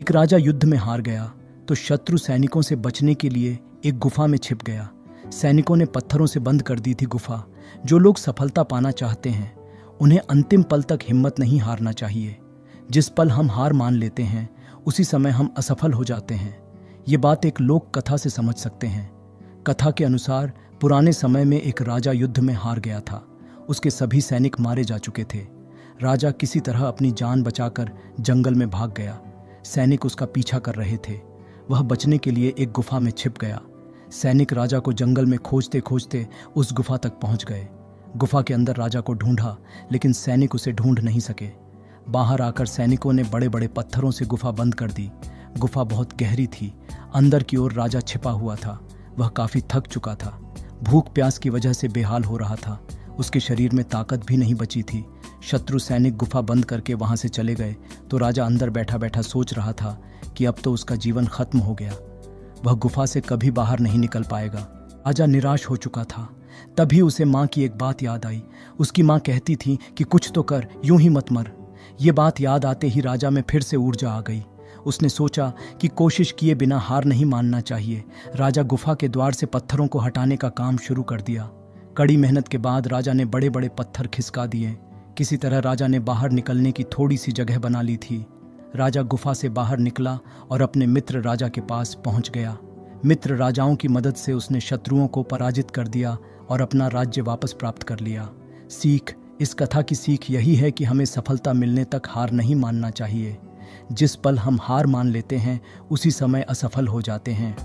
एक राजा युद्ध में हार गया तो शत्रु सैनिकों से बचने के लिए एक गुफा में छिप गया। सैनिकों ने पत्थरों से बंद कर दी थी गुफा। जो लोग सफलता पाना चाहते हैं उन्हें अंतिम पल तक हिम्मत नहीं हारना चाहिए। जिस पल हम हार मान लेते हैं उसी समय हम असफल हो जाते हैं। ये बात एक लोक कथा से समझ सकते हैं। कथा के अनुसार पुराने समय में एक राजा युद्ध में हार गया था। उसके सभी सैनिक मारे जा चुके थे। राजा किसी तरह अपनी जान बचाकर जंगल में भाग गया। सैनिक उसका पीछा कर रहे थे। वह बचने के लिए एक गुफा में छिप गया। सैनिक राजा को जंगल में खोजते खोजते उस गुफा तक पहुंच गए। गुफा के अंदर राजा को ढूंढा लेकिन सैनिक उसे ढूंढ नहीं सके। बाहर आकर सैनिकों ने बड़े बड़े पत्थरों से गुफा बंद कर दी। गुफा बहुत गहरी थी। अंदर की ओर राजा छिपा हुआ था। वह काफी थक चुका था। भूख प्यास की वजह से बेहाल हो रहा था। उसके शरीर में ताकत भी नहीं बची थी। शत्रु सैनिक गुफा बंद करके वहां से चले गए तो राजा अंदर बैठा बैठा सोच रहा था कि अब तो उसका जीवन खत्म हो गया। वह गुफा से कभी बाहर नहीं निकल पाएगा। राजा निराश हो चुका था। तभी उसे माँ की एक बात याद आई। उसकी माँ कहती थी कि कुछ तो कर, यूं ही मत मर। ये बात याद आते ही राजा में फिर से ऊर्जा आ गई। उसने सोचा कि कोशिश किए बिना हार नहीं मानना चाहिए। राजा गुफा के द्वार से पत्थरों को हटाने का काम शुरू कर दिया। कड़ी मेहनत के बाद राजा ने बड़े बड़े पत्थर खिसका दिए। किसी तरह राजा ने बाहर निकलने की थोड़ी सी जगह बना ली थी। राजा गुफा से बाहर निकला और अपने मित्र राजा के पास पहुंच गया। मित्र राजाओं की मदद से उसने शत्रुओं को पराजित कर दिया और अपना राज्य वापस प्राप्त कर लिया। सीख, इस कथा की सीख यही है कि हमें सफलता मिलने तक हार नहीं मानना चाहिए। जिस पल हम हार मान लेते हैं उसी समय असफल हो जाते हैं।